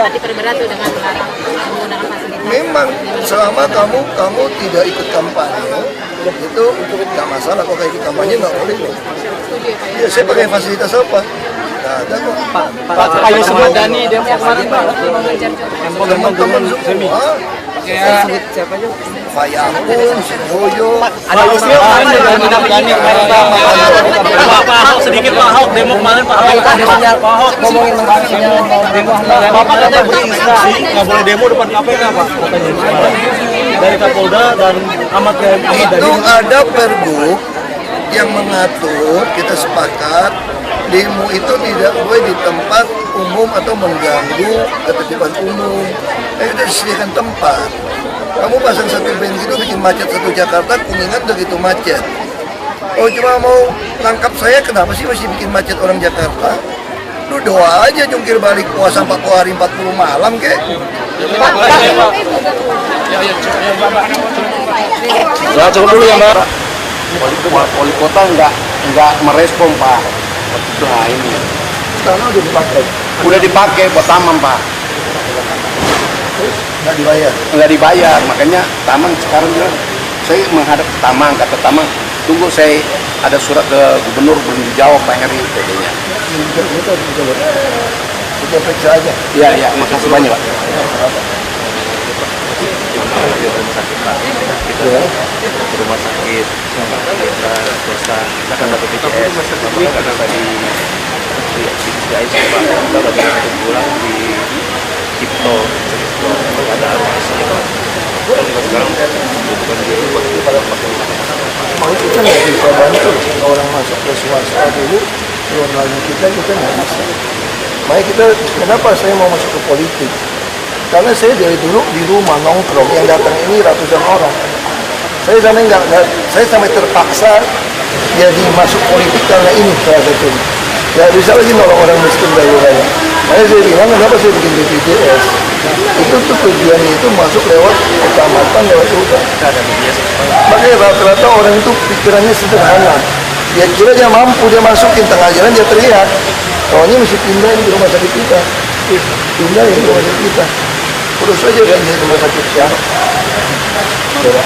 akan diperberat tuh dengan menggunakan fasilitas. Memang selama kamu tidak ikut kampanye itu nggak masalah. Kalau ikut kampanye nggak boleh loh. Setuju ya Pak ya? Ya saya pakai fasilitas apa? Nggak ada kok. Pak Yusuf Madani demo kemarin Pak. Teman-teman semua. Siapa aja? Pak Yamun, si Boyo. Ada Yusuf Madani kemarin Pak. Pak Ahok sedikit Pak Ahok demo kemarin Pak Ahok. Pak Ahok ngomongin tentang demo. Bapak katanya beri instruksi nggak boleh demo depan KPK Pak. Dari Kapolda dan Ahmad Dhani. Itu ada pergub yang mengatur, kita sepakat demo itu tidak boleh di tempat umum atau mengganggu ketertiban umum. Kita disediakan tempat. Kamu pasang satu bensin itu bikin macet satu Jakarta, Kuningan begitu macet. Oh cuma mau nangkap saya, kenapa sih masih bikin macet orang Jakarta? Lu doa aja jungkir balik puasa 40 hari 40 malam kek. Ya cukup dulu ya Mbak. Wali kota nggak merespon Pak. Nah ini. Sekarang udah dipakai. Udah dipakai buat taman Pak. Nggak dibayar. Nggak dibayar, makanya taman sekarang bilang saya menghadap ke taman, kata taman tunggu saya ada surat ke gubernur belum dijawab Pak Heri katanya. Kita periksa aja. Iya, makasih banyak Pak. Rumah sakit, kita swasta, kita akan dapat BPJS, bapak kan ada di BPJS, kita lagi satu bulan di Cipto, ada sini kan, kita juga sekarang bukan di waktu pada pakai. Mau kita nggak bisa bantu orang masuk ke swasta dulu, belum lagi kita nggak bisa. Makanya kita, kenapa saya mau masuk ke politik? Karena saya dari dulu di rumah nongkrong yang datang ini ratusan orang. Saya sampai terpaksa jadi masuk politik karena ini salah satunya. Ya bisa lagi nolong orang miskin dari saya. Makanya saya bilang kenapa saya bikin BPJS. Itu tuh tujuannya itu masuk lewat kecamatan, lewat hutan. Makanya rata-rata orang itu pikirannya sederhana. Dia kira dia mampu, dia masukin tengah jalan dia teriak. Soalnya mesti pindah di rumah sakit kita. Pindah di rumah sakit kita. Terus aja kan di rumah sakit ya. Coba.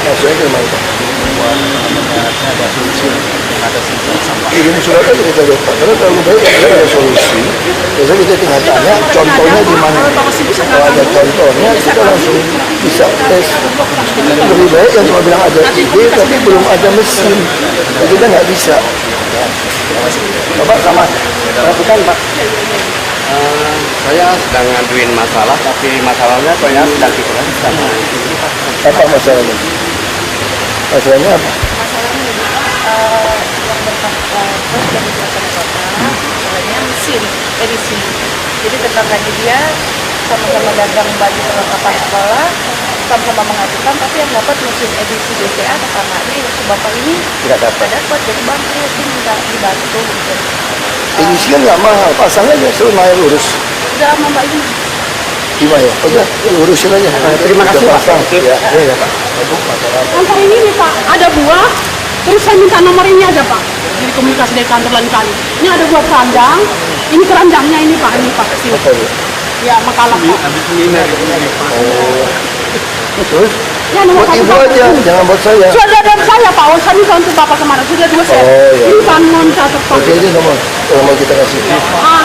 Masuk aja mantap. Ini sudah kan kita lihat, karena terlalu baik ada solusi. Biasanya kita tinggal tanya contohnya di mana. Kalau ada contohnya kita langsung bisa tes. Lebih baik yang cuma bilang ada ide tapi belum ada mesin, kita nggak bisa. Bapak sama, lakukan Pak. Saya sedang ngaduin masalah, tapi masalahnya saya sedang pikiran sama. Apa masalahnya? Masalahnya apa? Masalahnya ini yang berkaitan dari kota, masalahnya mesin edisi. Jadi tetangganya dia sama-sama dagang baju perlengkapan sekolah, sama-sama mengajukan, tapi yang dapat mesin edisi BCA tetangganya yang bapak ini Nggak dapat. jadi bantu sih minta dibantu gitu. Edisi kan nggak mahal, pasang aja suruh Maya urus. Udah sama mbak ini. Gimana ya? Udah, urusin aja. Terima kasih Pak. Ya, ya Pak. Kantor ini nih Pak, ada buah, terus saya minta nomor ini aja Pak. Jadi komunikasi dari kantor lain kali. Ini ada buah keranjang, ini keranjangnya ini Pak, sini. Apa ya? Ya, makalah Pak. Terus? Ya, nomor Buat satu, ibu Pak. aja, jangan buat saya. Sudah dari saya Pak, saya minta untuk Bapak kemarin, sudah dua set. Oh, iya. Ini Pak, non catat Pak. Oke, ini nomor kita kasih.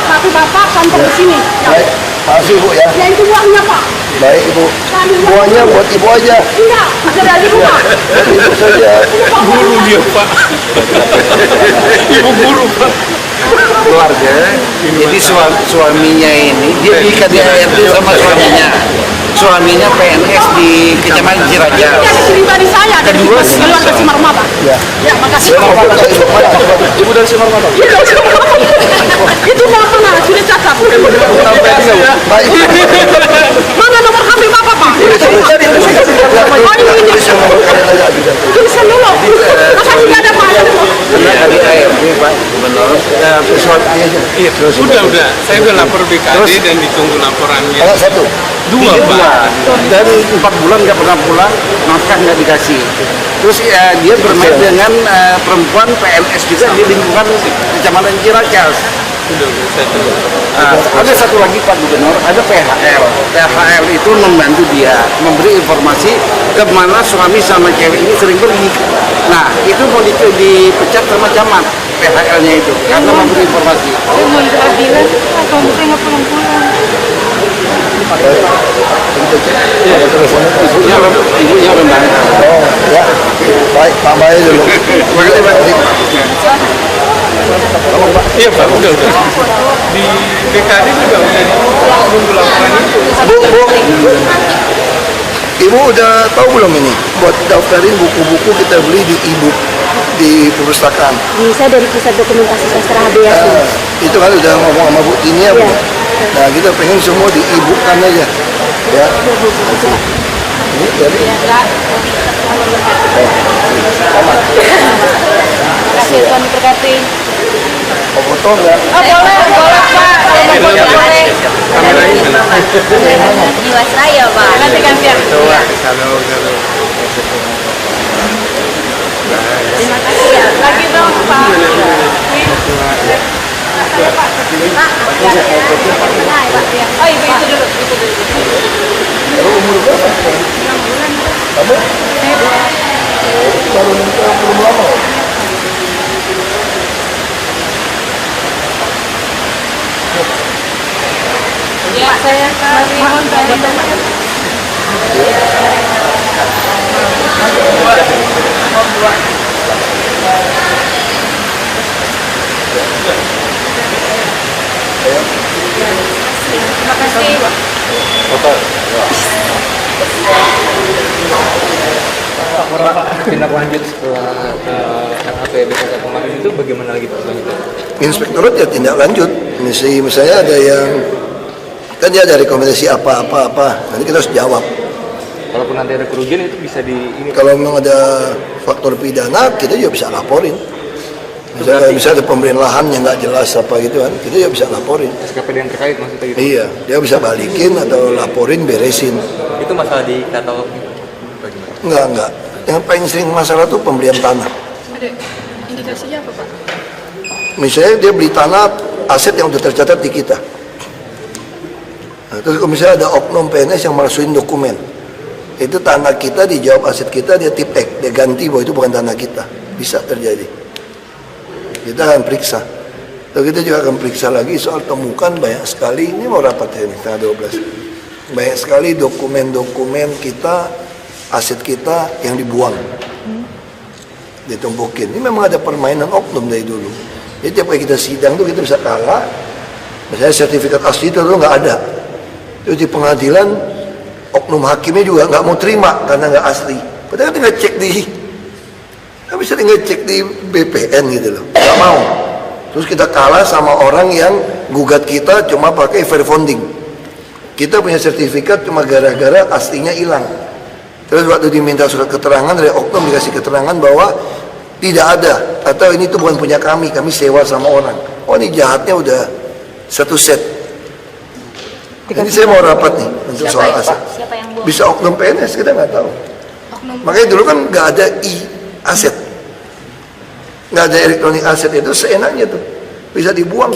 Tapi Bapak kantor di sini. Ya. Baik, makasih Bu ya. Ya, itu buahnya Pak. Baik Ibu. Buahnya buat Ibu aja. Enggak, bisa dari ibu Pak. Buat Ibu saja. Guru dia Pak, ibu guru Pak. Keluarga, jadi suaminya ini dia diikat di ART sama suaminya. Suaminya PNS di Kecamatan Ciraja. Ini ada pribadi saya, ada di keluarga Simarma Pak. Ya. Ya, makasih Pak. Ibu dari Simarmata. Iya, dari Simarma. Itu Bapak nah, sudah catat. Baik. Mana nomor HP Bapak Pak? Oh ini. Tulisan dulu. Masa tidak ada Pak? Karena di ART Pak Gubernur. Iya, udah, saya udah lapor BKD dan ditunggu laporannya. Anak satu. Dua Pak. Dan 4 bulan nggak pernah pulang, nafkah nggak dikasih. Terus dia bermain dengan perempuan PNS juga di lingkungan Kecamatan Ciracas. Ada satu lagi Pak Gubernur, ada PHL. PHL itu membantu dia memberi informasi kemana suami sama cewek ini sering pergi. Nah, itu mau dipecat sama camat PHL-nya itu karena memberi informasi. Mau keadilan, kamu nggak pulang-pulang. Ibunya membantu. Oh, ya. Baik, tambahnya dulu. Makasih Pak. Iya Pak, udah. Di BKD juga udah nunggu laporan itu. Bu, Ibu udah tahu belum ini? Buat daftarin buku-buku kita beli di e-book di perpustakaan. Bisa dari pusat dokumentasi sastra HBS. Itu kan udah ngomong sama Bu Tini ya, Bu. Nah, kita pengen semua di e-book kan aja. Ya. Ini jadi Kasih Tuhan diberkati. oh, foto enggak? Oh boleh Pak. Boleh. Jiwasraya, Pak. Nanti gantian. Coba kalau Terima kasih ya. Lagi dong Pak. Oh itu dulu. Umur berapa? Kamu? Baru nikah belum lama. Ya saya mohon saya. Terima kasih. Tindak lanjut setelah RAP BPK kemarin itu bagaimana lagi Pak? Inspektorat ya tindak lanjut. Misalnya ada yang kan dia ada rekomendasi apa, nanti kita harus jawab. Kalaupun nanti ada kerugian itu bisa Kalau memang ada faktor pidana, kita juga bisa laporin. Misalnya ada pemberian lahan yang nggak jelas apa gitu kan, kita juga bisa laporin. SKPD yang terkait maksudnya gitu. Iya, dia bisa balikin atau laporin, beresin. Itu masalah di katalog bagaimana? Enggak. Yang paling sering masalah tuh pembelian tanah. Ada indikasinya apa Pak? Misalnya dia beli tanah, aset yang sudah tercatat di kita. Nah, terus kalau misalnya ada oknum PNS yang masukin dokumen, itu tanah kita dijawab aset kita, dia tip-ek, dia ganti bahwa itu bukan tanah kita. Bisa terjadi. Kita akan periksa. Lalu kita juga akan periksa lagi soal temukan banyak sekali, ini mau rapat ya nih, tanggal 12. Banyak sekali dokumen-dokumen kita, aset kita yang dibuang. Ditumpukin. Ini memang ada permainan oknum dari dulu. Jadi tiap kali kita sidang tuh kita bisa kalah. Misalnya sertifikat asli itu nggak ada. Terus di pengadilan oknum hakimnya juga nggak mau terima karena nggak asli. Padahal tinggal cek nggak bisa tinggal cek di BPN gitu loh. Nggak mau. Terus kita kalah sama orang yang gugat kita cuma pakai fair funding. Kita punya sertifikat cuma gara-gara aslinya hilang. Terus waktu diminta surat keterangan dari oknum dikasih keterangan bahwa tidak ada atau ini tuh bukan punya kami sewa sama orang. Oh ini jahatnya udah satu set. Ini saya mau rapat nih untuk soal aset. Siapa yang buang? Bisa oknum PNS kita nggak tahu. Makanya dulu kan nggak ada aset, nggak ada elektronik aset itu seenaknya tuh bisa dibuang.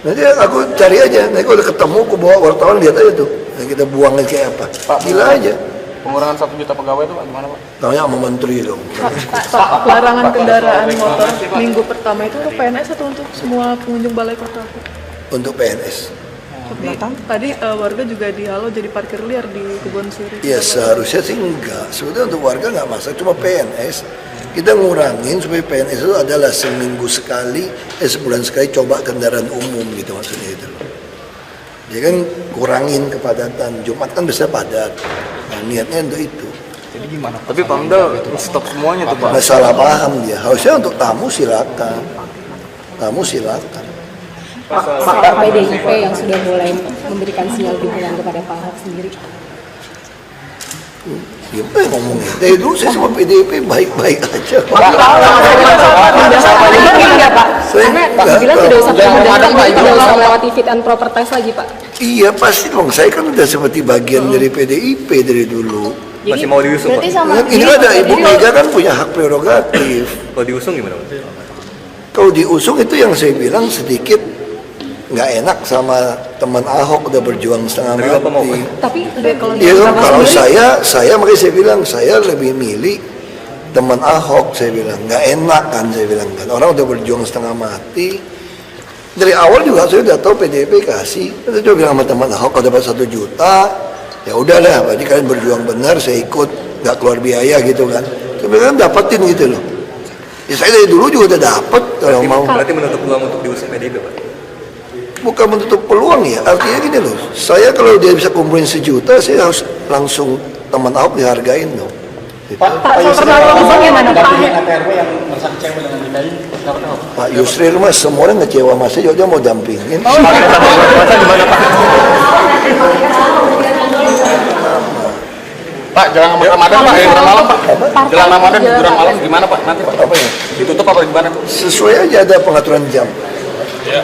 Nanti aku cari aja. Nanti kalau udah ketemu aku bawa wartawan lihat aja tuh. Nah, kita buangnya kayak apa? Gila aja. Pengurangan 1 juta pegawai itu Pak gimana Pak? Tanya sama menteri dong. Pak, larangan kendaraan motor minggu pertama itu untuk PNS atau untuk semua pengunjung balai kota? Untuk PNS. Tadi warga juga dihalau jadi parkir liar di Kebon Siri. Ya seharusnya sih enggak. Sebetulnya untuk warga nggak masalah. Cuma PNS kita ngurangin supaya PNS itu adalah seminggu sekali, sebulan sekali coba kendaraan umum gitu maksudnya itu. Dia kan kurangin kepadatan. Jumat kan bisa padat. Nah, niatnya untuk itu. Jadi gimana? Tapi Pamda stop semuanya tuh Pak. Masalah paham dia. Harusnya untuk tamu silakan. Tamu silakan. Pak PDIP yang sudah mulai memberikan sinyal dukungan kepada Pak Ahok sendiri. Siapa yang ngomongnya? Dari dulu saya sama PDIP baik-baik aja. Enggak Pak? Karena Pak bilang tidak usah tidak usah melewati fit and proper test lagi Pak. Iya pasti dong. Saya kan udah seperti bagian dari PDIP dari dulu. Masih mau diusung Pak? Ini ada Ibu Mega kan punya hak prerogatif. Kalau diusung gimana Pak? Kalau diusung itu yang saya bilang sedikit nggak enak sama teman Ahok udah berjuang setengah mati. Tapi kalau Iya, Bapak kalau sendiri, saya makanya saya bilang saya lebih milih teman Ahok, saya bilang nggak enak kan, saya bilang kan orang udah berjuang setengah mati. Dari awal juga saya udah tahu PDIP kasih, saya coba bilang sama teman Ahok kalau dapat 1 juta, ya udahlah, berarti kalian berjuang benar, saya ikut, nggak keluar biaya gitu kan. Saya bilang dapetin gitu loh. Ya saya dari dulu juga udah dapet kalau mau. Berarti menutup peluang untuk diusung PDIP, Pak? Bukan menutup peluang ya, artinya gini loh. Saya kalau dia bisa kumpulin 1 juta, saya harus langsung teman Ahok dihargain loh. Gitu. Pak Yusril bagaimana Pak? Pak Yusril mas, semua orang ngecewa mas, saya juga mau dampingin. Pak, jelang Ramadan Pak, hiburan malam Pak. Jelang Ramadan hiburan malam gimana Pak? Nanti Pak, Apa ya? ditutup apa gimana? Sesuai aja ada pengaturan jam. Ya.